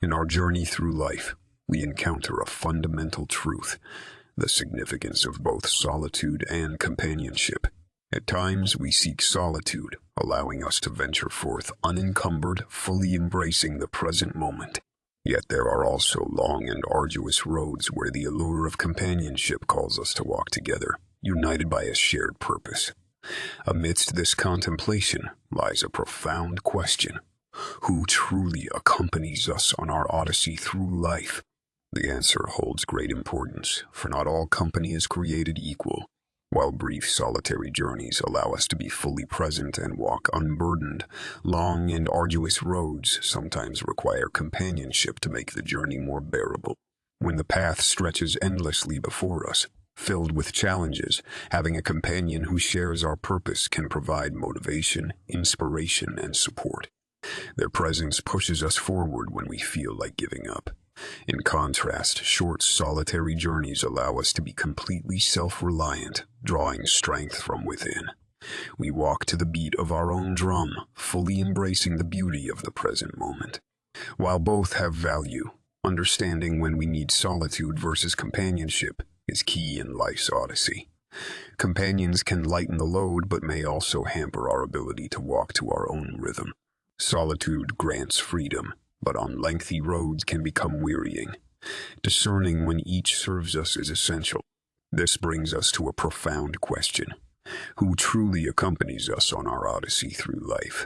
In our journey through life, we encounter a fundamental truth, the significance of both solitude and companionship. At times, we seek solitude, allowing us to venture forth unencumbered, fully embracing the present moment. Yet there are also long and arduous roads where the allure of companionship calls us to walk together, united by a shared purpose. Amidst this contemplation lies a profound question: who truly accompanies us on our odyssey through life? The answer holds great importance, for not all company is created equal. While brief solitary journeys allow us to be fully present and walk unburdened, long and arduous roads sometimes require companionship to make the journey more bearable. When the path stretches endlessly before us, filled with challenges, having a companion who shares our purpose can provide motivation, inspiration, and support. Their presence pushes us forward when we feel like giving up. In contrast, short solitary journeys allow us to be completely self-reliant, drawing strength from within. We walk to the beat of our own drum, fully embracing the beauty of the present moment. While both have value, understanding when we need solitude versus companionship is key in life's odyssey. Companions can lighten the load but may also hamper our ability to walk to our own rhythm. Solitude grants freedom, but on lengthy roads can become wearying. Discerning when each serves us is essential. This brings us to a profound question: who truly accompanies us on our odyssey through life?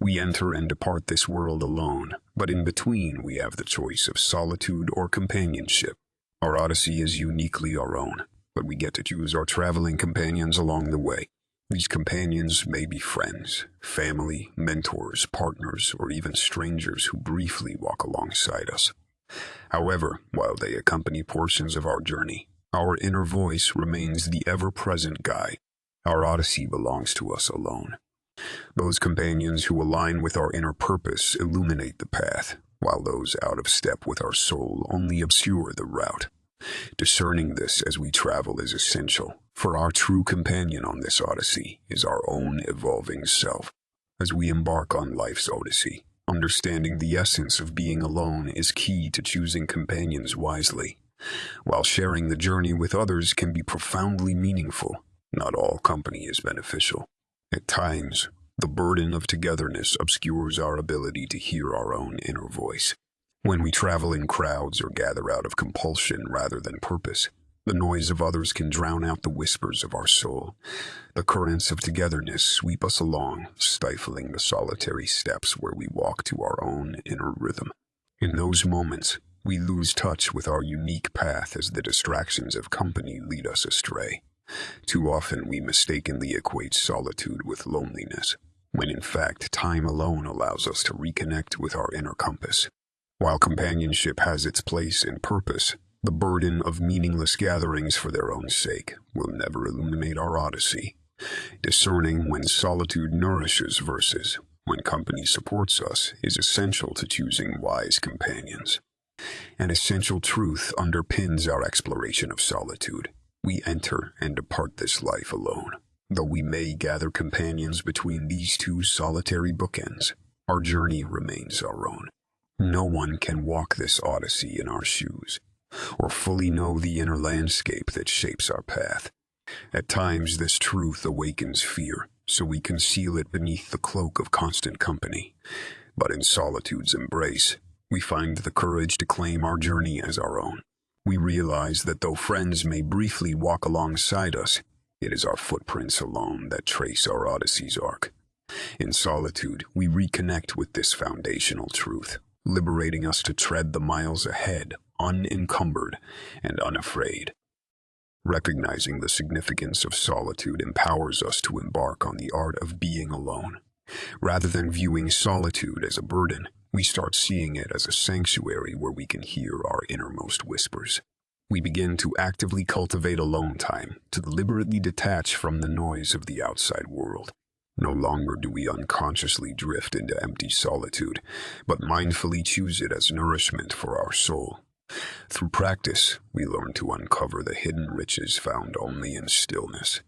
We enter and depart this world alone, but in between we have the choice of solitude or companionship. Our odyssey is uniquely our own, but we get to choose our traveling companions along the way. These companions may be friends, family, mentors, partners, or even strangers who briefly walk alongside us. However, while they accompany portions of our journey, our inner voice remains the ever-present guide. Our odyssey belongs to us alone. Those companions who align with our inner purpose illuminate the path, while those out of step with our soul only obscure the route. Discerning this as we travel is essential, for our true companion on this odyssey is our own evolving self. As we embark on life's odyssey, understanding the essence of being alone is key to choosing companions wisely. While sharing the journey with others can be profoundly meaningful, not all company is beneficial. At times, the burden of togetherness obscures our ability to hear our own inner voice. When we travel in crowds or gather out of compulsion rather than purpose, the noise of others can drown out the whispers of our soul. The currents of togetherness sweep us along, stifling the solitary steps where we walk to our own inner rhythm. In those moments, we lose touch with our unique path as the distractions of company lead us astray. Too often we mistakenly equate solitude with loneliness, when in fact time alone allows us to reconnect with our inner compass. While companionship has its place and purpose, the burden of meaningless gatherings for their own sake will never illuminate our odyssey. Discerning when solitude nourishes versus when company supports us is essential to choosing wise companions. An essential truth underpins our exploration of solitude. We enter and depart this life alone. Though we may gather companions between these two solitary bookends, our journey remains our own. No one can walk this odyssey in our shoes, or fully know the inner landscape that shapes our path. At times, this truth awakens fear, so we conceal it beneath the cloak of constant company. But in solitude's embrace, we find the courage to claim our journey as our own. We realize that though friends may briefly walk alongside us, it is our footprints alone that trace our odyssey's arc. In solitude, we reconnect with this foundational truth, liberating us to tread the miles ahead, unencumbered and unafraid. Recognizing the significance of solitude empowers us to embark on the art of being alone. Rather than viewing solitude as a burden, we start seeing it as a sanctuary where we can hear our innermost whispers. We begin to actively cultivate alone time, to deliberately detach from the noise of the outside world. No longer do we unconsciously drift into empty solitude, but mindfully choose it as nourishment for our soul. Through practice, we learn to uncover the hidden riches found only in stillness.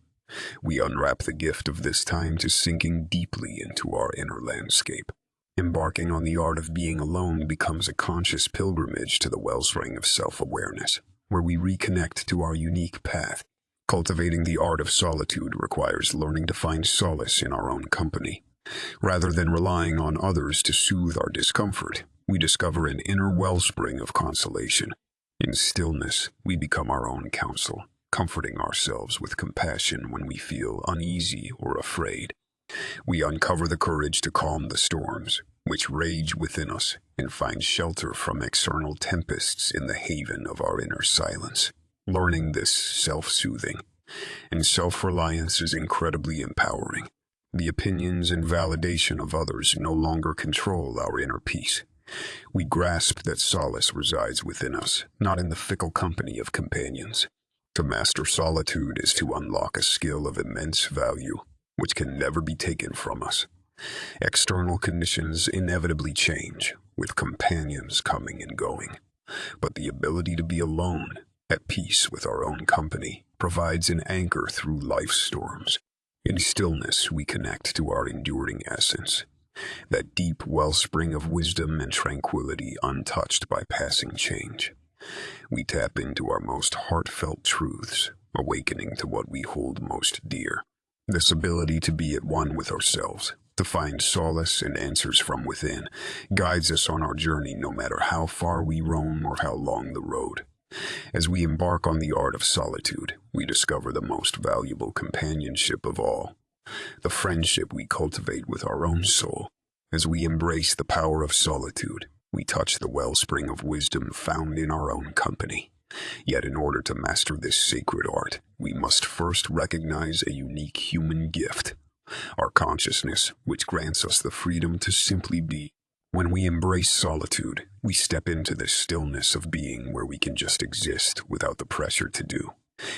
We unwrap the gift of this time to sinking deeply into our inner landscape. Embarking on the art of being alone becomes a conscious pilgrimage to the wellspring of self-awareness, where we reconnect to our unique path. Cultivating the art of solitude requires learning to find solace in our own company. Rather than relying on others to soothe our discomfort, we discover an inner wellspring of consolation. In stillness, we become our own counsel, comforting ourselves with compassion when we feel uneasy or afraid. We uncover the courage to calm the storms, which rage within us, and find shelter from external tempests in the haven of our inner silence. Learning this self-soothing and self-reliance is incredibly empowering. The opinions and validation of others no longer control our inner peace. We grasp that solace resides within us, not in the fickle company of companions. To master solitude is to unlock a skill of immense value, which can never be taken from us. External conditions inevitably change, with companions coming and going. But the ability to be alone, at peace with our own company, provides an anchor through life's storms. In stillness, we connect to our enduring essence, that deep wellspring of wisdom and tranquility untouched by passing change. We tap into our most heartfelt truths, awakening to what we hold most dear. This ability to be at one with ourselves, to find solace and answers from within, guides us on our journey no matter how far we roam or how long the road. As we embark on the art of solitude, we discover the most valuable companionship of all, the friendship we cultivate with our own soul. As we embrace the power of solitude, we touch the wellspring of wisdom found in our own company. Yet in order to master this sacred art, we must first recognize a unique human gift, our consciousness, which grants us the freedom to simply be. When we embrace solitude, we step into the stillness of being where we can just exist without the pressure to do.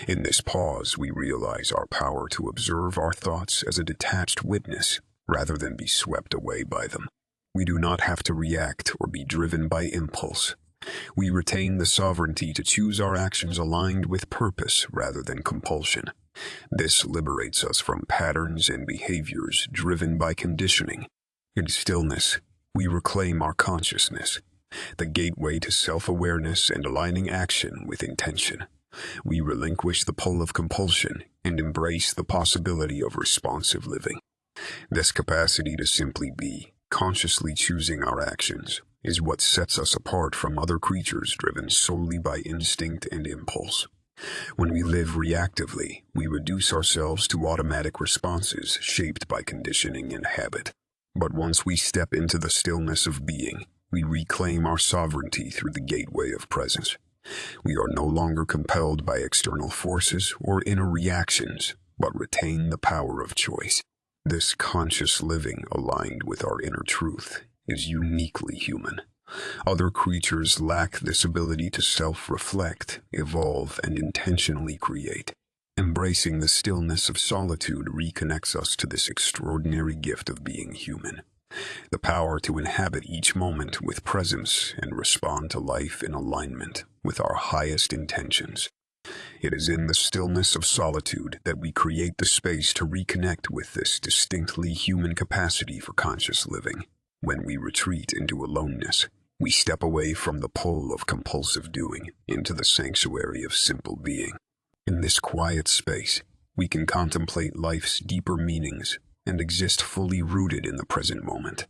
In this pause, we realize our power to observe our thoughts as a detached witness, rather than be swept away by them. We do not have to react or be driven by impulse. We retain the sovereignty to choose our actions aligned with purpose rather than compulsion. This liberates us from patterns and behaviors driven by conditioning. In stillness, we reclaim our consciousness, the gateway to self-awareness and aligning action with intention. We relinquish the pull of compulsion and embrace the possibility of responsive living. This capacity to simply be, consciously choosing our actions, is what sets us apart from other creatures driven solely by instinct and impulse. When we live reactively, we reduce ourselves to automatic responses shaped by conditioning and habit. But once we step into the stillness of being, we reclaim our sovereignty through the gateway of presence. We are no longer compelled by external forces or inner reactions, but retain the power of choice. This conscious living aligned with our inner truth is uniquely human. Other creatures lack this ability to self-reflect, evolve, and intentionally create. Embracing the stillness of solitude reconnects us to this extraordinary gift of being human. The power to inhabit each moment with presence and respond to life in alignment with our highest intentions. It is in the stillness of solitude that we create the space to reconnect with this distinctly human capacity for conscious living. When we retreat into aloneness, we step away from the pull of compulsive doing into the sanctuary of simple being. In this quiet space, we can contemplate life's deeper meanings and exist fully rooted in the present moment.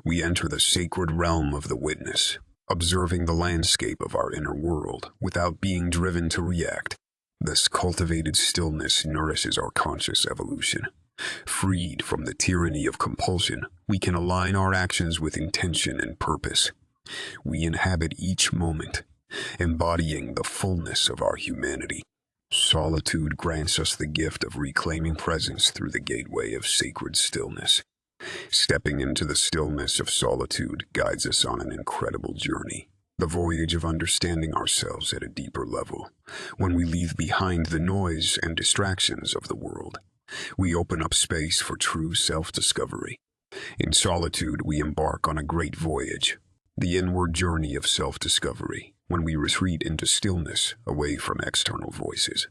We enter the sacred realm of the witness, observing the landscape of our inner world without being driven to react. This cultivated stillness nourishes our conscious evolution. Freed from the tyranny of compulsion, we can align our actions with intention and purpose. We inhabit each moment, embodying the fullness of our humanity. Solitude grants us the gift of reclaiming presence through the gateway of sacred stillness. Stepping into the stillness of solitude guides us on an incredible journey, the voyage of understanding ourselves at a deeper level. When we leave behind the noise and distractions of the world, we open up space for true self-discovery. In solitude, we embark on a great voyage, the inward journey of self-discovery. When we retreat into stillness, away from external voices,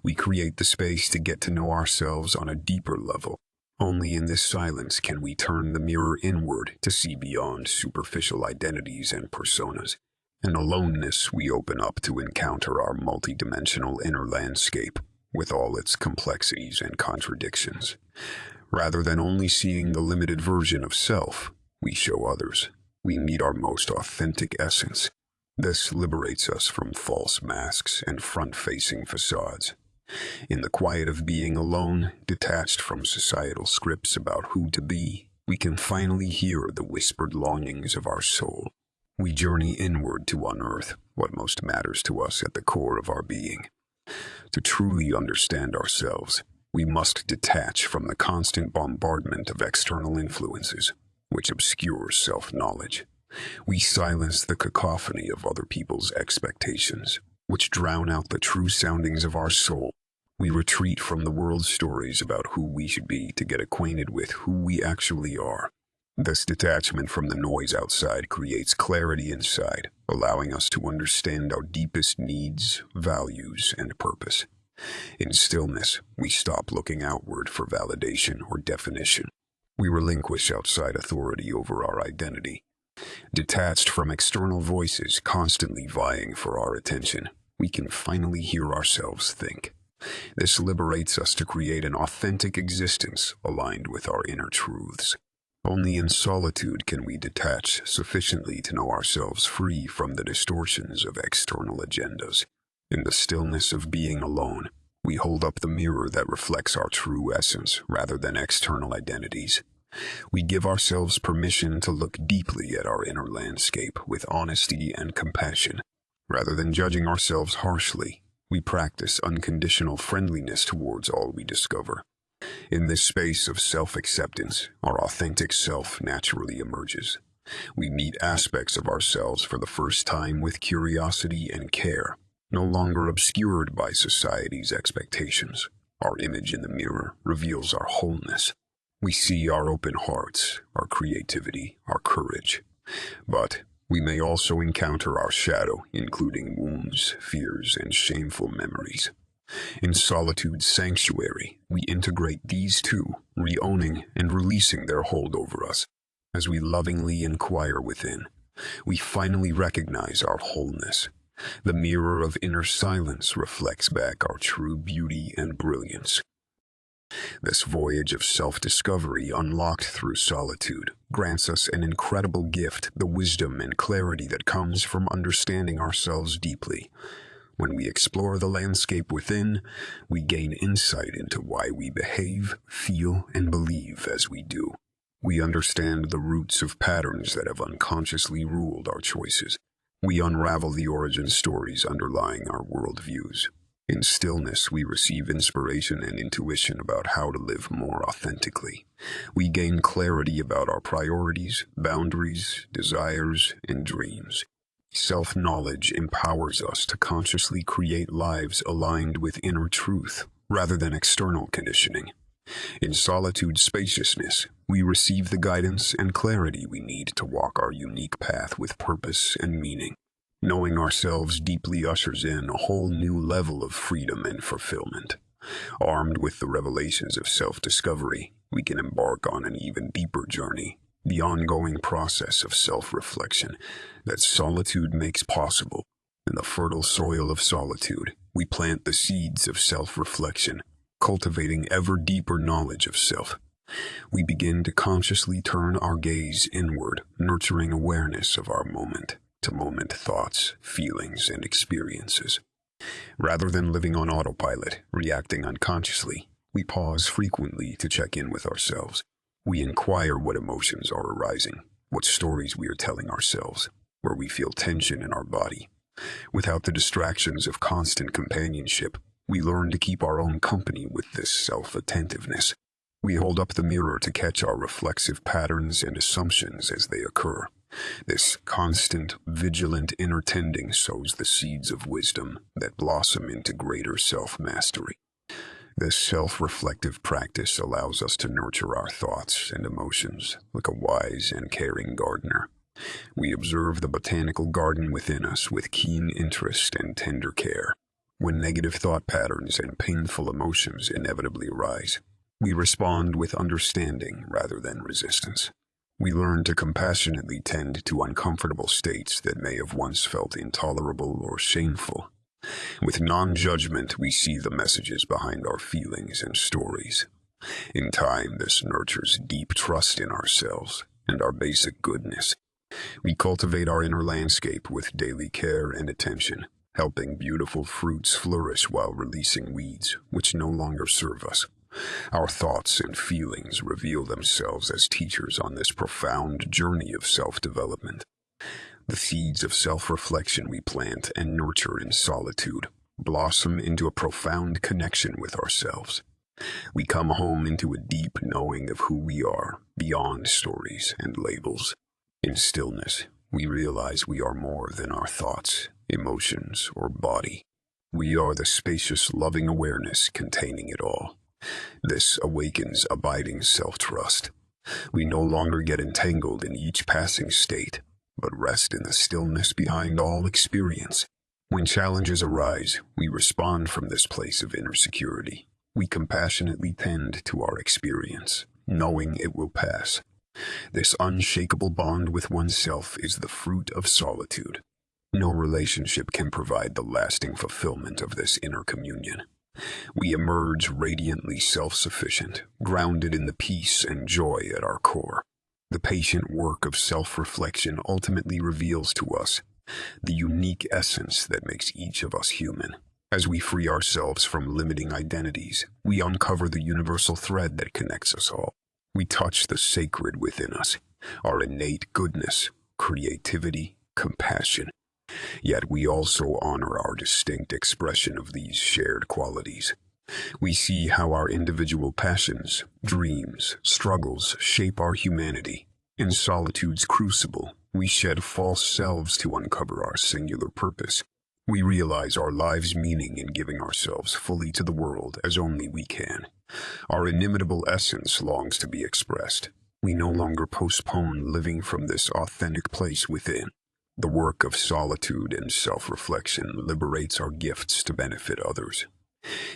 we create the space to get to know ourselves on a deeper level. Only in this silence can we turn the mirror inward to see beyond superficial identities and personas. In aloneness, we open up to encounter our multidimensional inner landscape, with all its complexities and contradictions. Rather than only seeing the limited version of self, we show others. We meet our most authentic essence. This liberates us from false masks and front-facing facades. In the quiet of being alone, detached from societal scripts about who to be, we can finally hear the whispered longings of our soul. We journey inward to unearth what most matters to us at the core of our being. To truly understand ourselves, we must detach from the constant bombardment of external influences, which obscures self-knowledge. We silence the cacophony of other people's expectations, which drown out the true soundings of our soul. We retreat from the world's stories about who we should be to get acquainted with who we actually are. This detachment from the noise outside creates clarity inside, allowing us to understand our deepest needs, values, and purpose. In stillness, we stop looking outward for validation or definition. We relinquish outside authority over our identity. Detached from external voices constantly vying for our attention, we can finally hear ourselves think. This liberates us to create an authentic existence aligned with our inner truths. Only in solitude can we detach sufficiently to know ourselves free from the distortions of external agendas. In the stillness of being alone, we hold up the mirror that reflects our true essence rather than external identities. We give ourselves permission to look deeply at our inner landscape with honesty and compassion. Rather than judging ourselves harshly, we practice unconditional friendliness towards all we discover. In this space of self-acceptance, our authentic self naturally emerges. We meet aspects of ourselves for the first time with curiosity and care, no longer obscured by society's expectations. Our image in the mirror reveals our wholeness. We see our open hearts, our creativity, our courage. But we may also encounter our shadow, including wounds, fears, and shameful memories. In Solitude's sanctuary, we integrate these two, re-owning and releasing their hold over us. As we lovingly inquire within, we finally recognize our wholeness. The mirror of inner silence reflects back our true beauty and brilliance. This voyage of self-discovery unlocked through solitude grants us an incredible gift, the wisdom and clarity that comes from understanding ourselves deeply. When we explore the landscape within, we gain insight into why we behave, feel, and believe as we do. We understand the roots of patterns that have unconsciously ruled our choices. We unravel the origin stories underlying our worldviews. In stillness, we receive inspiration and intuition about how to live more authentically. We gain clarity about our priorities, boundaries, desires, and dreams. Self-knowledge empowers us to consciously create lives aligned with inner truth, rather than external conditioning. In solitude's spaciousness, we receive the guidance and clarity we need to walk our unique path with purpose and meaning. Knowing ourselves deeply ushers in a whole new level of freedom and fulfillment. Armed with the revelations of self-discovery, we can embark on an even deeper journey, the ongoing process of self-reflection that solitude makes possible. In the fertile soil of solitude, we plant the seeds of self-reflection, cultivating ever deeper knowledge of self. We begin to consciously turn our gaze inward, nurturing awareness of our moment-to-moment thoughts, feelings, and experiences. Rather than living on autopilot, reacting unconsciously, we pause frequently to check in with ourselves. We inquire what emotions are arising, what stories we are telling ourselves, where we feel tension in our body. Without the distractions of constant companionship, we learn to keep our own company with this self-attentiveness. We hold up the mirror to catch our reflexive patterns and assumptions as they occur. This constant, vigilant inner tending sows the seeds of wisdom that blossom into greater self-mastery. This self-reflective practice allows us to nurture our thoughts and emotions like a wise and caring gardener. We observe the botanical garden within us with keen interest and tender care. When negative thought patterns and painful emotions inevitably arise, We respond with understanding rather than resistance. We learn to compassionately tend to uncomfortable states that may have once felt intolerable or shameful. With non-judgment, we see the messages behind our feelings and stories. In time, this nurtures deep trust in ourselves and our basic goodness. We cultivate our inner landscape with daily care and attention, helping beautiful fruits flourish while releasing weeds which no longer serve us. Our thoughts and feelings reveal themselves as teachers on this profound journey of self-development. The seeds of self-reflection we plant and nurture in solitude blossom into a profound connection with ourselves. We come home into a deep knowing of who we are, beyond stories and labels. In stillness, we realize we are more than our thoughts, emotions, or body. We are the spacious, loving awareness containing it all. This awakens abiding self-trust. We no longer get entangled in each passing state, but rest in the stillness behind all experience. When challenges arise, we respond from this place of inner security. We compassionately tend to our experience, knowing it will pass. This unshakable bond with oneself is the fruit of solitude. No relationship can provide the lasting fulfillment of this inner communion. We emerge radiantly self-sufficient, grounded in the peace and joy at our core. The patient work of self-reflection ultimately reveals to us the unique essence that makes each of us human. As we free ourselves from limiting identities, we uncover the universal thread that connects us all. We touch the sacred within us, our innate goodness, creativity, compassion. Yet we also honor our distinct expression of these shared qualities. We see how our individual passions, dreams, struggles shape our humanity. In solitude's crucible, we shed false selves to uncover our singular purpose. We realize our life's meaning in giving ourselves fully to the world as only we can. Our inimitable essence longs to be expressed. We no longer postpone living from this authentic place within. The work of solitude and self-reflection liberates our gifts to benefit others.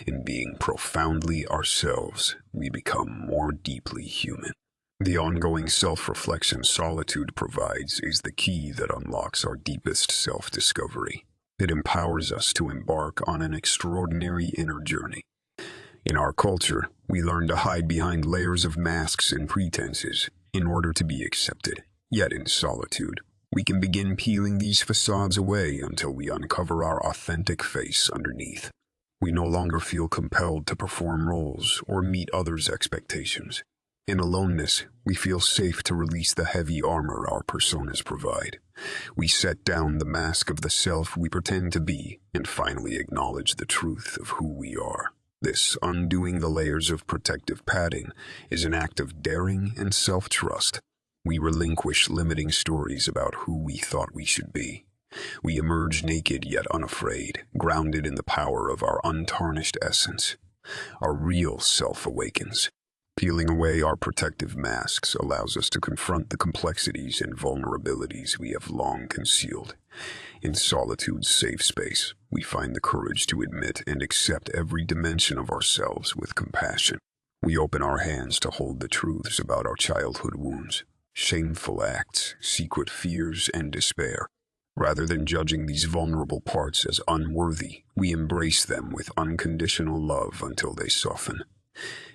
In being profoundly ourselves, we become more deeply human. The ongoing self-reflection solitude provides is the key that unlocks our deepest self-discovery. It empowers us to embark on an extraordinary inner journey. In our culture, we learn to hide behind layers of masks and pretenses in order to be accepted. Yet in solitude, we can begin peeling these facades away until we uncover our authentic face underneath. We no longer feel compelled to perform roles or meet others' expectations. In aloneness, we feel safe to release the heavy armor our personas provide. We set down the mask of the self we pretend to be and finally acknowledge the truth of who we are. This undoing the layers of protective padding is an act of daring and self-trust. We relinquish limiting stories about who we thought we should be. We emerge naked yet unafraid, grounded in the power of our untarnished essence. Our real self awakens. Peeling away our protective masks allows us to confront the complexities and vulnerabilities we have long concealed. In solitude's safe space, we find the courage to admit and accept every dimension of ourselves with compassion. We open our hands to hold the truths about our childhood wounds, shameful acts, secret fears, and despair. Rather than judging these vulnerable parts as unworthy, we embrace them with unconditional love until they soften.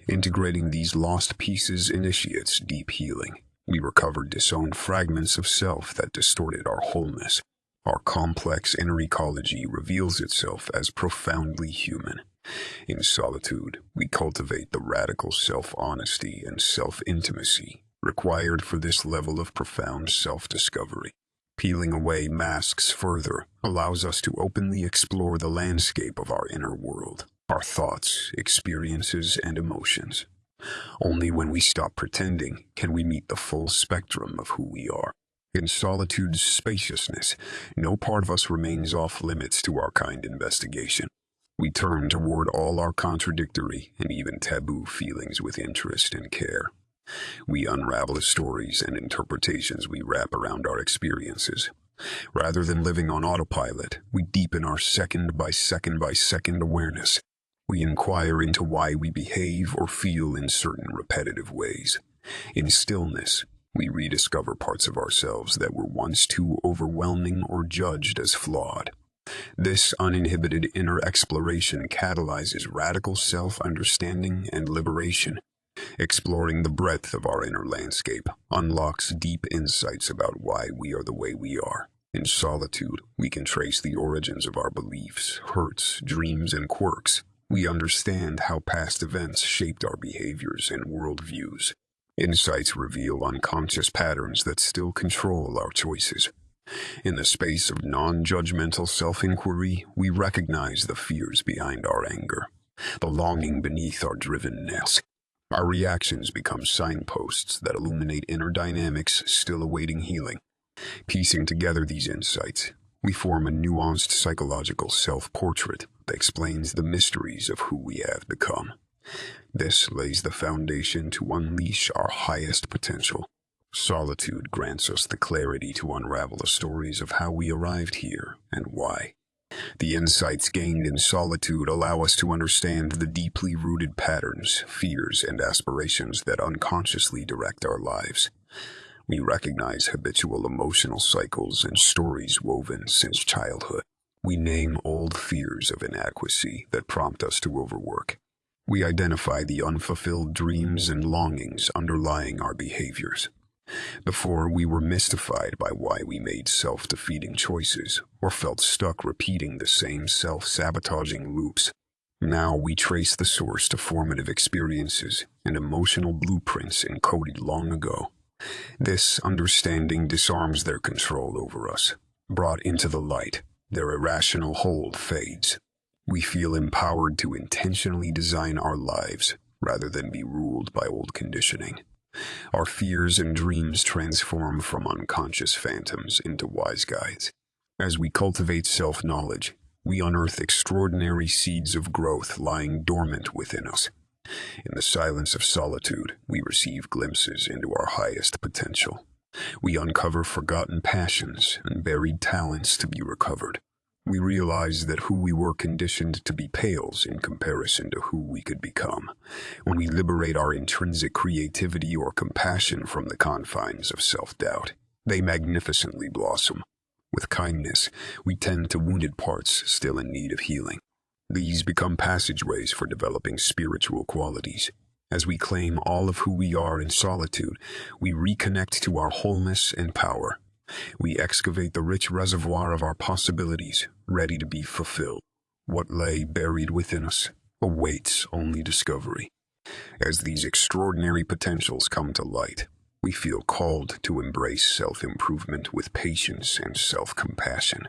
Integrating these lost pieces initiates deep healing. We recover disowned fragments of self that distorted our wholeness. Our complex inner ecology reveals itself as profoundly human. In solitude, we cultivate the radical self-honesty and self-intimacy required for this level of profound self-discovery. Peeling away masks further allows us to openly explore the landscape of our inner world, our thoughts, experiences, and emotions. Only when we stop pretending can we meet the full spectrum of who we are. In solitude's spaciousness, no part of us remains off limits to our kind investigation. We turn toward all our contradictory and even taboo feelings with interest and care. We unravel the stories and interpretations we wrap around our experiences. Rather than living on autopilot, we deepen our second by second by second awareness. We inquire into why we behave or feel in certain repetitive ways. In stillness, we rediscover parts of ourselves that were once too overwhelming or judged as flawed. This uninhibited inner exploration catalyzes radical self-understanding and liberation. Exploring the breadth of our inner landscape unlocks deep insights about why we are the way we are. In solitude, we can trace the origins of our beliefs, hurts, dreams, and quirks. We understand how past events shaped our behaviors and worldviews. Insights reveal unconscious patterns that still control our choices. In the space of non-judgmental self-inquiry, we recognize the fears behind our anger, the longing beneath our drivenness. Our reactions become signposts that illuminate inner dynamics still awaiting healing. Piecing together these insights, we form a nuanced psychological self-portrait that explains the mysteries of who we have become. This lays the foundation to unleash our highest potential. Solitude grants us the clarity to unravel the stories of how we arrived here and why. The insights gained in solitude allow us to understand the deeply rooted patterns, fears, and aspirations that unconsciously direct our lives. We recognize habitual emotional cycles and stories woven since childhood. We name old fears of inadequacy that prompt us to overwork. We identify the unfulfilled dreams and longings underlying our behaviors. Before, we were mystified by why we made self-defeating choices or felt stuck repeating the same self-sabotaging loops. Now we trace the source to formative experiences and emotional blueprints encoded long ago. This understanding disarms their control over us. Brought into the light, their irrational hold fades. We feel empowered to intentionally design our lives rather than be ruled by old conditioning. Our fears and dreams transform from unconscious phantoms into wise guides. As we cultivate self-knowledge, we unearth extraordinary seeds of growth lying dormant within us. In the silence of solitude, we receive glimpses into our highest potential. We uncover forgotten passions and buried talents to be recovered. We realize that who we were conditioned to be pales in comparison to who we could become. When we liberate our intrinsic creativity or compassion from the confines of self-doubt, they magnificently blossom. With kindness, we tend to wounded parts still in need of healing. These become passageways for developing spiritual qualities. As we claim all of who we are in solitude, we reconnect to our wholeness and power. We excavate the rich reservoir of our possibilities, ready to be fulfilled. What lay buried within us awaits only discovery. As these extraordinary potentials come to light, we feel called to embrace self-improvement with patience and self-compassion.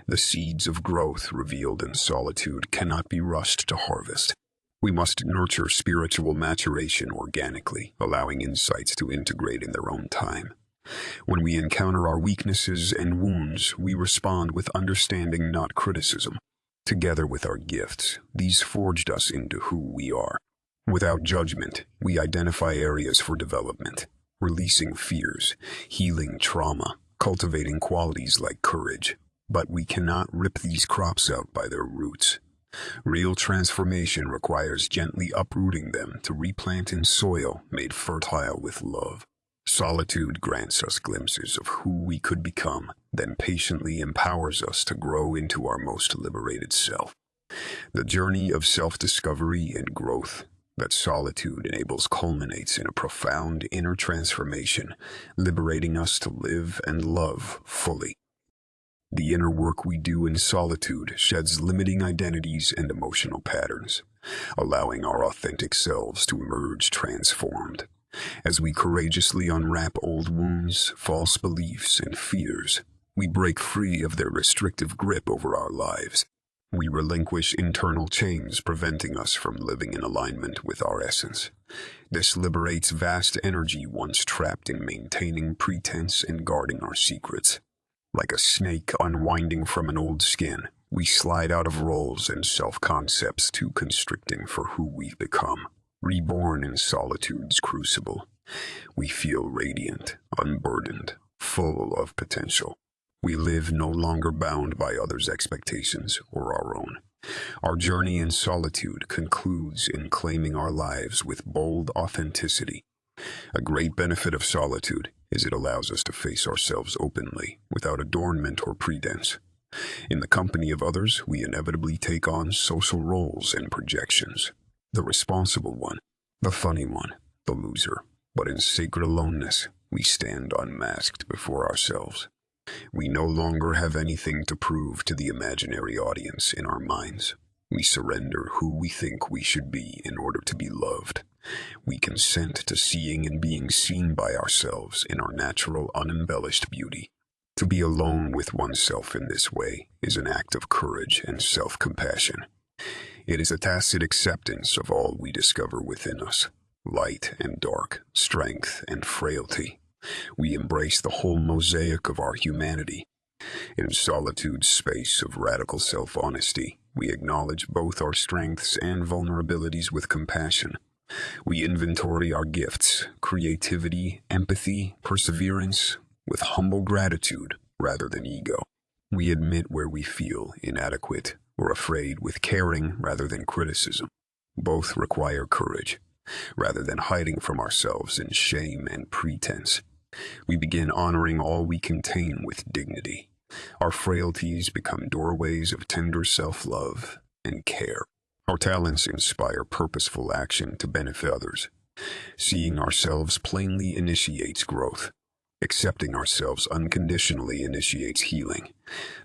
The seeds of growth revealed in solitude cannot be rushed to harvest. We must nurture spiritual maturation organically, allowing insights to integrate in their own time. When we encounter our weaknesses and wounds, we respond with understanding, not criticism. Together with our gifts, these forged us into who we are. Without judgment, we identify areas for development, releasing fears, healing trauma, cultivating qualities like courage. But we cannot rip these crops out by their roots. Real transformation requires gently uprooting them to replant in soil made fertile with love. Solitude grants us glimpses of who we could become, then patiently empowers us to grow into our most liberated self. The journey of self-discovery and growth that solitude enables culminates in a profound inner transformation, liberating us to live and love fully. The inner work we do in solitude sheds limiting identities and emotional patterns, allowing our authentic selves to emerge transformed. As we courageously unwrap old wounds, false beliefs, and fears, we break free of their restrictive grip over our lives. We relinquish internal chains preventing us from living in alignment with our essence. This liberates vast energy once trapped in maintaining pretense and guarding our secrets. Like a snake unwinding from an old skin, we slide out of roles and self-concepts too constricting for who we've become. Reborn in solitude's crucible, we feel radiant, unburdened, full of potential. We live no longer bound by others' expectations or our own. Our journey in solitude concludes in claiming our lives with bold authenticity. A great benefit of solitude is it allows us to face ourselves openly, without adornment or pretense. In the company of others, we inevitably take on social roles and projections. The responsible one, the funny one, the loser. But in sacred aloneness, we stand unmasked before ourselves. We no longer have anything to prove to the imaginary audience in our minds. We surrender who we think we should be in order to be loved. We consent to seeing and being seen by ourselves in our natural, unembellished beauty. To be alone with oneself in this way is an act of courage and self-compassion. It is a tacit acceptance of all we discover within us, light and dark, strength and frailty. We embrace the whole mosaic of our humanity. In solitude's space of radical self-honesty, we acknowledge both our strengths and vulnerabilities with compassion. We inventory our gifts, creativity, empathy, perseverance, with humble gratitude rather than ego. We admit where we feel inadequate or afraid with caring rather than criticism. Both require courage, rather than hiding from ourselves in shame and pretense. We begin honoring all we contain with dignity. Our frailties become doorways of tender self-love and care. Our talents inspire purposeful action to benefit others. Seeing ourselves plainly initiates growth. Accepting ourselves unconditionally initiates healing.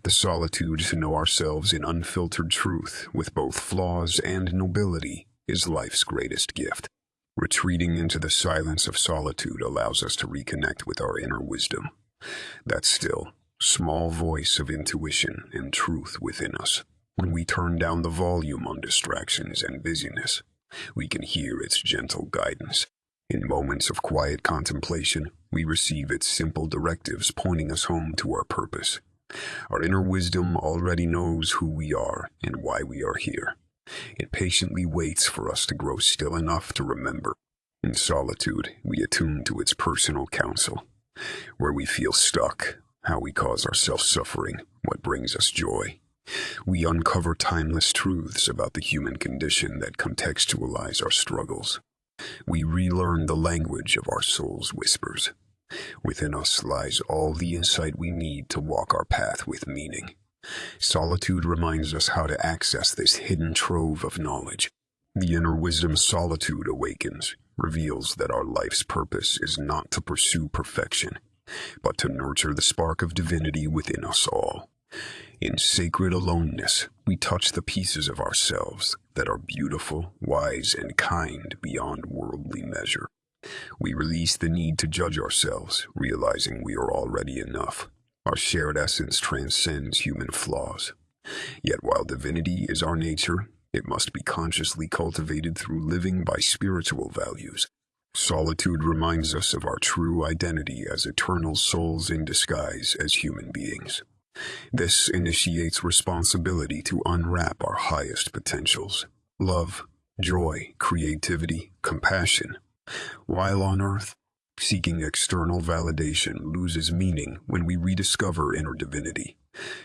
The solitude to know ourselves in unfiltered truth, with both flaws and nobility, is life's greatest gift. Retreating into the silence of solitude allows us to reconnect with our inner wisdom, that still, small voice of intuition and truth within us. When we turn down the volume on distractions and busyness, we can hear its gentle guidance. In moments of quiet contemplation, we receive its simple directives pointing us home to our purpose. Our inner wisdom already knows who we are and why we are here. It patiently waits for us to grow still enough to remember. In solitude, we attune to its personal counsel. Where we feel stuck, how we cause ourselves suffering, what brings us joy. We uncover timeless truths about the human condition that contextualize our struggles. We relearn the language of our soul's whispers. Within us lies all the insight we need to walk our path with meaning. Solitude reminds us how to access this hidden trove of knowledge. The inner wisdom solitude awakens, reveals that our life's purpose is not to pursue perfection, but to nurture the spark of divinity within us all. In sacred aloneness, we touch the pieces of ourselves that are beautiful, wise, and kind beyond worldly measure. We release the need to judge ourselves, realizing we are already enough. Our shared essence transcends human flaws. Yet while divinity is our nature, it must be consciously cultivated through living by spiritual values. Solitude reminds us of our true identity as eternal souls in disguise as human beings. This initiates responsibility to unwrap our highest potentials: love, joy, creativity, compassion. While on earth, seeking external validation loses meaning when we rediscover inner divinity.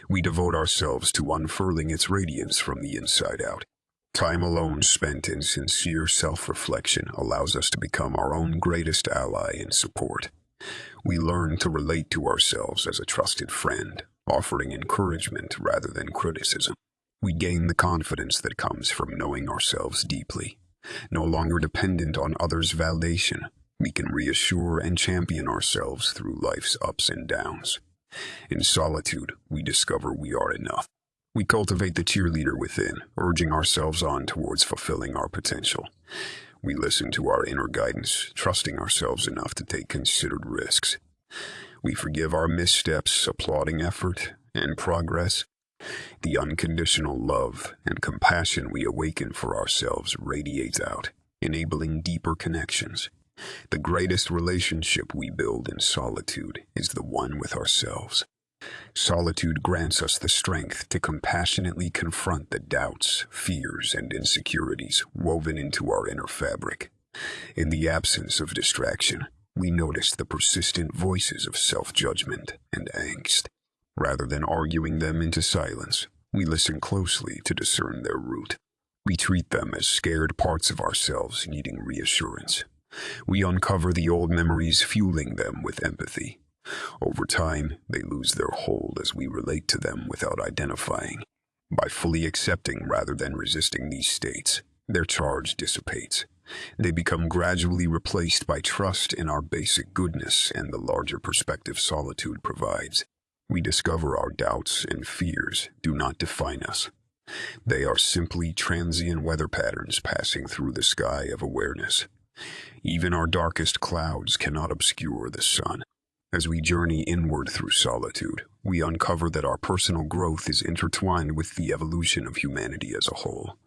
We devote ourselves to unfurling its radiance from the inside out. Time alone spent in sincere self-reflection allows us to become our own greatest ally and support. We learn to relate to ourselves as a trusted friend, offering encouragement rather than criticism. We gain the confidence that comes from knowing ourselves deeply. No longer dependent on others' validation, we can reassure and champion ourselves through life's ups and downs. In solitude, we discover we are enough. We cultivate the cheerleader within, urging ourselves on towards fulfilling our potential. We listen to our inner guidance, trusting ourselves enough to take considered risks. We forgive our missteps, applauding effort and progress. The unconditional love and compassion we awaken for ourselves radiates out, enabling deeper connections. The greatest relationship we build in solitude is the one with ourselves. Solitude grants us the strength to compassionately confront the doubts, fears, and insecurities woven into our inner fabric. In the absence of distraction, we notice the persistent voices of self-judgment and angst. Rather than arguing them into silence, We listen closely to discern their root. We treat them as scared parts of ourselves needing reassurance. We uncover the old memories, fueling them with empathy. Over time, they lose their hold as we relate to them without identifying. By fully accepting rather than resisting these states, their charge dissipates. They become gradually replaced by trust in our basic goodness and the larger perspective solitude provides. We discover our doubts and fears do not define us. They are simply transient weather patterns passing through the sky of awareness. Even our darkest clouds cannot obscure the sun. As we journey inward through solitude, we uncover that our personal growth is intertwined with the evolution of humanity as a whole.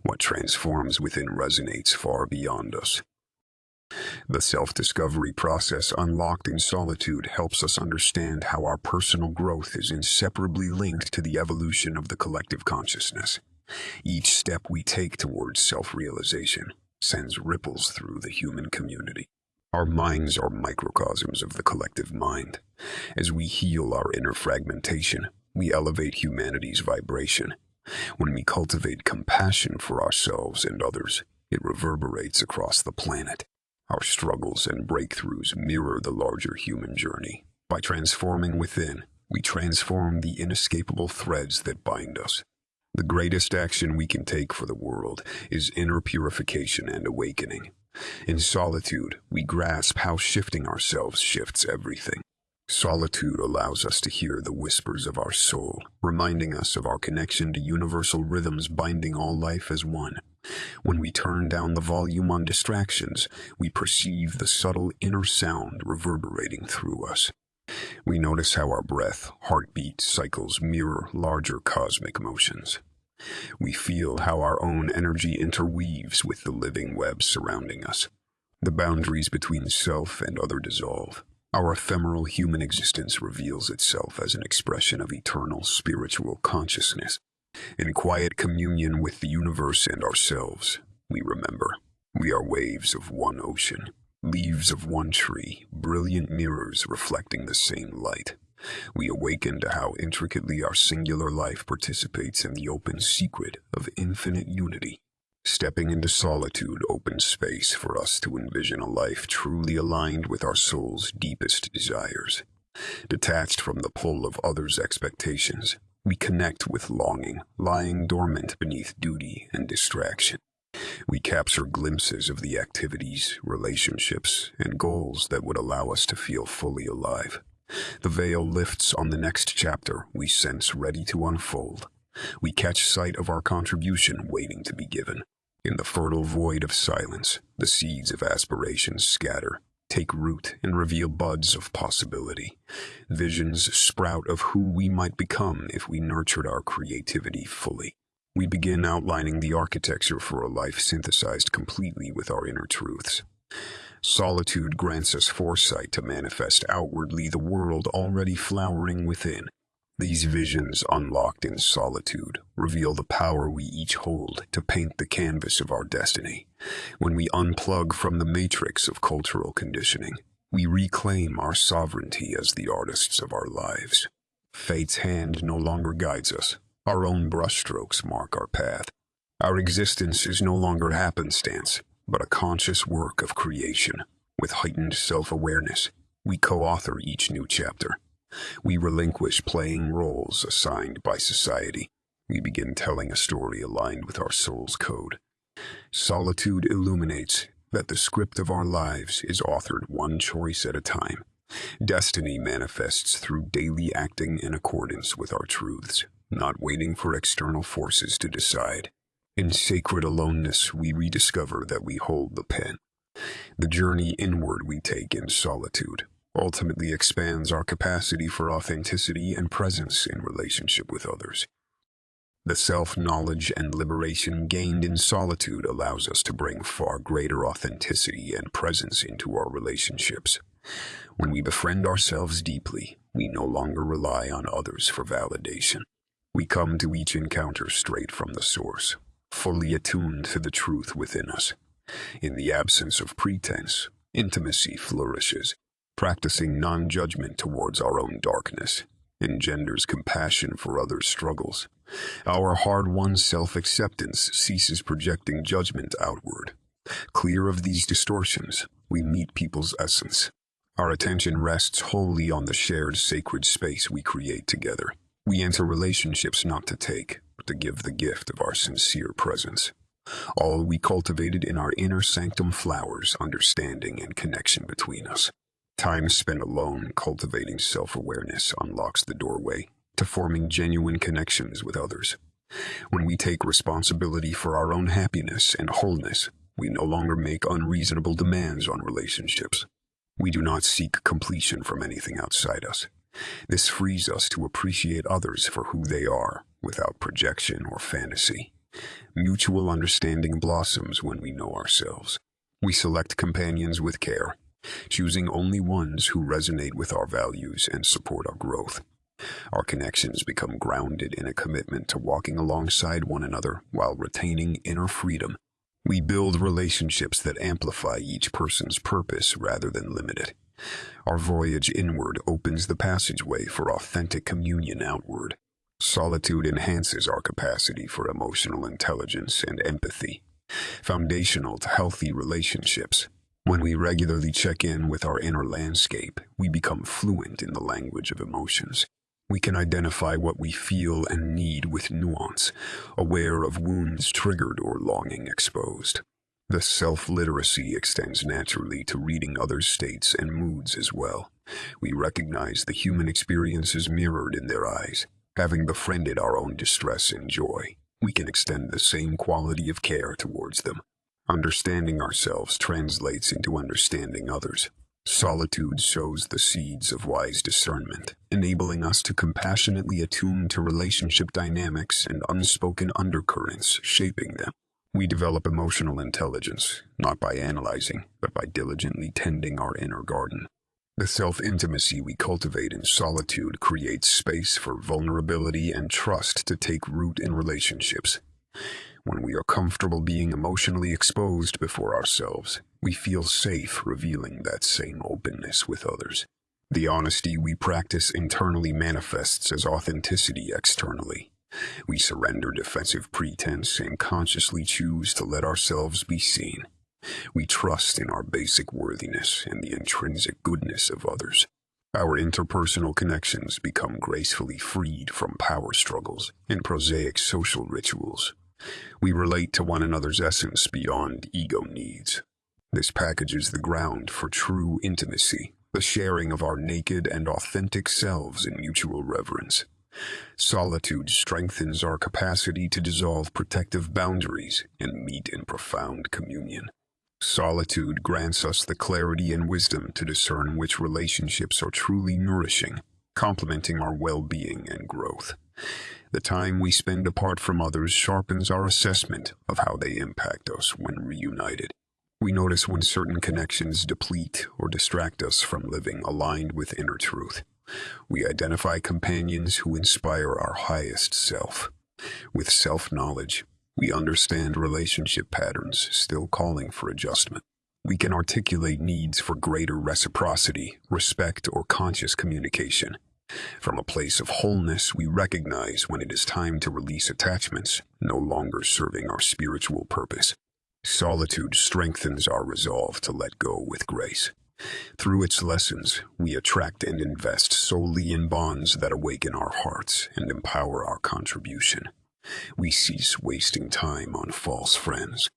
What transforms within resonates far beyond us. The self-discovery process unlocked in solitude helps us understand how our personal growth is inseparably linked to the evolution of the collective consciousness. Each step we take towards self-realization sends ripples through the human community. Our minds are microcosms of the collective mind. As we heal our inner fragmentation, we elevate humanity's vibration. When we cultivate compassion for ourselves and others, it reverberates across the planet. Our struggles and breakthroughs mirror the larger human journey. By transforming within, we transform the inescapable threads that bind us. The greatest action we can take for the world is inner purification and awakening. In solitude, we grasp how shifting ourselves shifts everything. Solitude allows us to hear the whispers of our soul, reminding us of our connection to universal rhythms binding all life as one. When we turn down the volume on distractions, we perceive the subtle inner sound reverberating through us. We notice how our breath, heartbeat cycles mirror larger cosmic motions. We feel how our own energy interweaves with the living web surrounding us. The boundaries between self and other dissolve. Our ephemeral human existence reveals itself as an expression of eternal spiritual consciousness. In quiet communion with the universe and ourselves, we remember we are waves of one ocean, leaves of one tree, brilliant mirrors reflecting the same light. We awaken to how intricately our singular life participates in the open secret of infinite unity. Stepping into solitude opens space for us to envision a life truly aligned with our soul's deepest desires. Detached from the pull of others' expectations, we connect with longing, lying dormant beneath duty and distraction. We capture glimpses of the activities, relationships, and goals that would allow us to feel fully alive. The veil lifts on the next chapter we sense ready to unfold. We catch sight of our contribution waiting to be given. In the fertile void of silence, the seeds of aspiration scatter, take root, and reveal buds of possibility. Visions sprout of who we might become if we nurtured our creativity fully. We begin outlining the architecture for a life synthesized completely with our inner truths. Solitude grants us foresight to manifest outwardly the world already flowering within. These visions, unlocked in solitude, reveal the power we each hold to paint the canvas of our destiny. When we unplug from the matrix of cultural conditioning, we reclaim our sovereignty as the artists of our lives. Fate's hand no longer guides us. Our own brushstrokes mark our path. Our existence is no longer happenstance, but a conscious work of creation. With heightened self-awareness, we co-author each new chapter. We relinquish playing roles assigned by society. We begin telling a story aligned with our soul's code. Solitude illuminates that the script of our lives is authored one choice at a time. Destiny manifests through daily acting in accordance with our truths, not waiting for external forces to decide. In sacred aloneness, we rediscover that we hold the pen. The journey inward we take in solitude ultimately expands our capacity for authenticity and presence in relationship with others. The self-knowledge and liberation gained in solitude allows us to bring far greater authenticity and presence into our relationships. When we befriend ourselves deeply, we no longer rely on others for validation. We come to each encounter straight from the source, fully attuned to the truth within us. In the absence of pretense, intimacy flourishes. Practicing non-judgment towards our own darkness, engenders compassion for others' struggles. Our hard-won self-acceptance ceases projecting judgment outward. Clear of these distortions, we meet people's essence. Our attention rests wholly on the shared sacred space we create together. We enter relationships not to take, but to give the gift of our sincere presence. All we cultivated in our inner sanctum flowers understanding and connection between us. Time spent alone cultivating self-awareness unlocks the doorway to forming genuine connections with others. When we take responsibility for our own happiness and wholeness, we no longer make unreasonable demands on relationships. We do not seek completion from anything outside us. This frees us to appreciate others for who they are, without projection or fantasy. Mutual understanding blossoms when we know ourselves. We select companions with care, choosing only ones who resonate with our values and support our growth. Our connections become grounded in a commitment to walking alongside one another while retaining inner freedom. We build relationships that amplify each person's purpose rather than limit it. Our voyage inward opens the passageway for authentic communion outward. Solitude enhances our capacity for emotional intelligence and empathy, foundational to healthy relationships. When we regularly check in with our inner landscape, we become fluent in the language of emotions. We can identify what we feel and need with nuance, aware of wounds triggered or longing exposed. The self-literacy extends naturally to reading others' states and moods as well. We recognize the human experiences mirrored in their eyes. Having befriended our own distress and joy, we can extend the same quality of care towards them. Understanding ourselves translates into understanding others. Solitude sows the seeds of wise discernment, enabling us to compassionately attune to relationship dynamics and unspoken undercurrents shaping them. We develop emotional intelligence, not by analyzing, but by diligently tending our inner garden. The self-intimacy we cultivate in solitude creates space for vulnerability and trust to take root in relationships. When we are comfortable being emotionally exposed before ourselves, we feel safe revealing that same openness with others. The honesty we practice internally manifests as authenticity externally. We surrender defensive pretense and consciously choose to let ourselves be seen. We trust in our basic worthiness and the intrinsic goodness of others. Our interpersonal connections become gracefully freed from power struggles and prosaic social rituals. We relate to one another's essence beyond ego needs. This packages the ground for true intimacy, the sharing of our naked and authentic selves in mutual reverence. Solitude strengthens our capacity to dissolve protective boundaries and meet in profound communion. Solitude grants us the clarity and wisdom to discern which relationships are truly nourishing, complementing our well-being and growth. The time we spend apart from others sharpens our assessment of how they impact us when reunited. We notice when certain connections deplete or distract us from living aligned with inner truth. We identify companions who inspire our highest self. With self-knowledge, we understand relationship patterns still calling for adjustment. We can articulate needs for greater reciprocity, respect, or conscious communication. From a place of wholeness, we recognize when it is time to release attachments, no longer serving our spiritual purpose. Solitude strengthens our resolve to let go with grace. Through its lessons, we attract and invest solely in bonds that awaken our hearts and empower our contribution. We cease wasting time on false friends.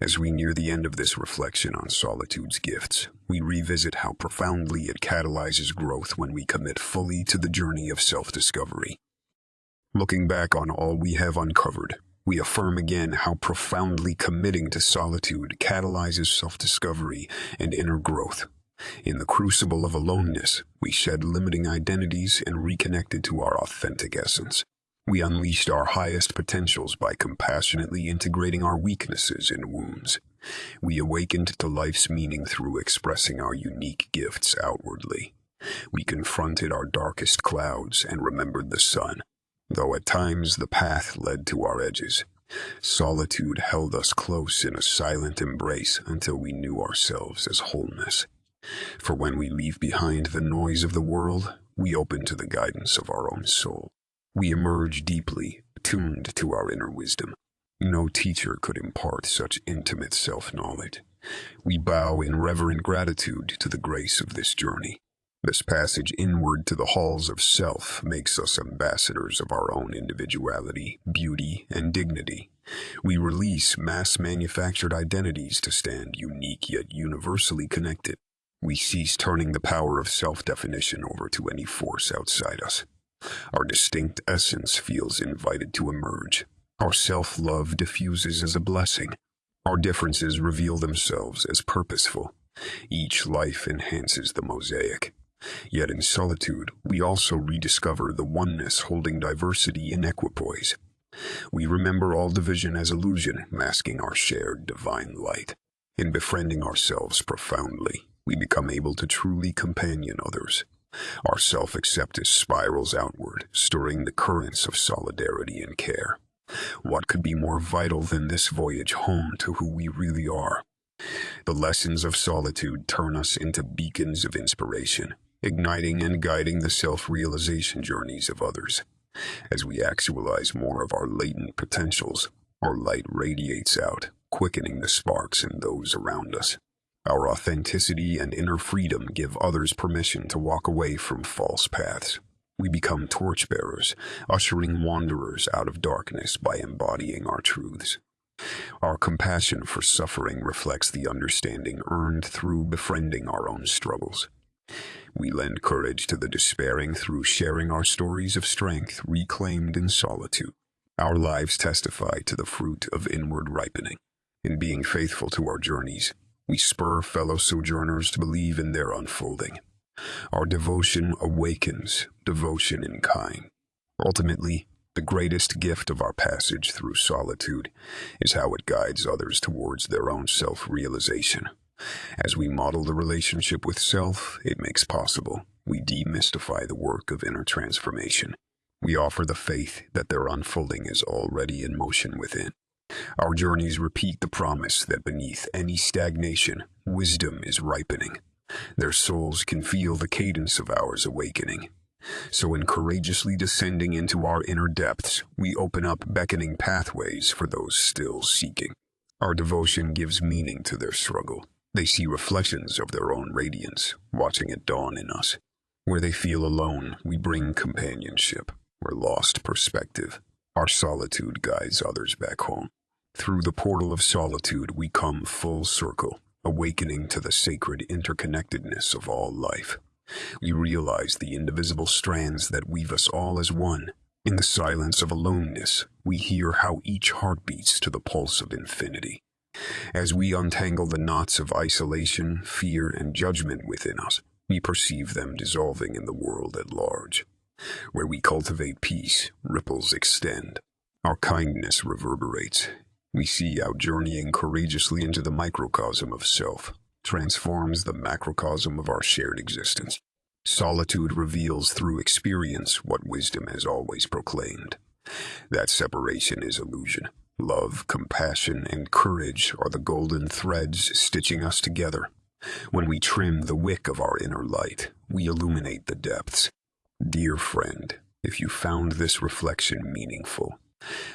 As we near the end of this reflection on solitude's gifts, we revisit how profoundly it catalyzes growth when we commit fully to the journey of self-discovery. Looking back on all we have uncovered, we affirm again how profoundly committing to solitude catalyzes self-discovery and inner growth. In the crucible of aloneness, we shed limiting identities and reconnected to our authentic essence. We unleashed our highest potentials by compassionately integrating our weaknesses and wounds. We awakened to life's meaning through expressing our unique gifts outwardly. We confronted our darkest clouds and remembered the sun. Though at times the path led to our edges, solitude held us close in a silent embrace until we knew ourselves as wholeness. For when we leave behind the noise of the world, we open to the guidance of our own soul. We emerge deeply tuned to our inner wisdom. No teacher could impart such intimate self-knowledge. We bow in reverent gratitude to the grace of this journey. This passage inward to the halls of self makes us ambassadors of our own individuality, beauty, and dignity. We release mass-manufactured identities to stand unique yet universally connected. We cease turning the power of self-definition over to any force outside us. Our distinct essence feels invited to emerge. Our self-love diffuses as a blessing. Our differences reveal themselves as purposeful. Each life enhances the mosaic. Yet in solitude, we also rediscover the oneness holding diversity in equipoise. We remember all division as illusion, masking our shared divine light. In befriending ourselves profoundly, we become able to truly companion others. Our self-acceptance spirals outward, stirring the currents of solidarity and care. What could be more vital than this voyage home to who we really are? The lessons of solitude turn us into beacons of inspiration, igniting and guiding the self-realization journeys of others. As we actualize more of our latent potentials, our light radiates out, quickening the sparks in those around us. Our authenticity and inner freedom give others permission to walk away from false paths. We become torchbearers, ushering wanderers out of darkness by embodying our truths. Our compassion for suffering reflects the understanding earned through befriending our own struggles. We lend courage to the despairing through sharing our stories of strength reclaimed in solitude. Our lives testify to the fruit of inward ripening. In being faithful to our journeys, we spur fellow sojourners to believe in their unfolding. Our devotion awakens devotion in kind. Ultimately, the greatest gift of our passage through solitude is how it guides others towards their own self-realization. As we model the relationship with self it makes possible, we demystify the work of inner transformation. We offer the faith that their unfolding is already in motion within. Our journeys repeat the promise that beneath any stagnation, wisdom is ripening. Their souls can feel the cadence of ours awakening. So in courageously descending into our inner depths, we open up beckoning pathways for those still seeking. Our devotion gives meaning to their struggle. They see reflections of their own radiance, watching it dawn in us. Where they feel alone, we bring companionship. Where lost perspective, our solitude guides others back home. Through the portal of solitude, we come full circle, awakening to the sacred interconnectedness of all life. We realize the indivisible strands that weave us all as one. In the silence of aloneness, we hear how each heart beats to the pulse of infinity. As we untangle the knots of isolation, fear, and judgment within us, we perceive them dissolving in the world at large. Where we cultivate peace, ripples extend. Our kindness reverberates. We see how journeying courageously into the microcosm of self transforms the macrocosm of our shared existence. Solitude reveals through experience what wisdom has always proclaimed. That separation is illusion. Love, compassion, and courage are the golden threads stitching us together. When we trim the wick of our inner light, we illuminate the depths. Dear friend, if you found this reflection meaningful,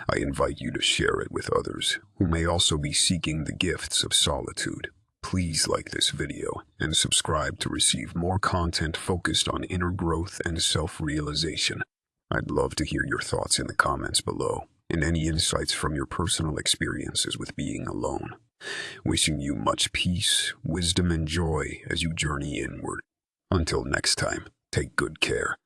I invite you to share it with others who may also be seeking the gifts of solitude. Please like this video and subscribe to receive more content focused on inner growth and self-realization. I'd love to hear your thoughts in the comments below and any insights from your personal experiences with being alone. Wishing you much peace, wisdom, and joy as you journey inward. Until next time, take good care.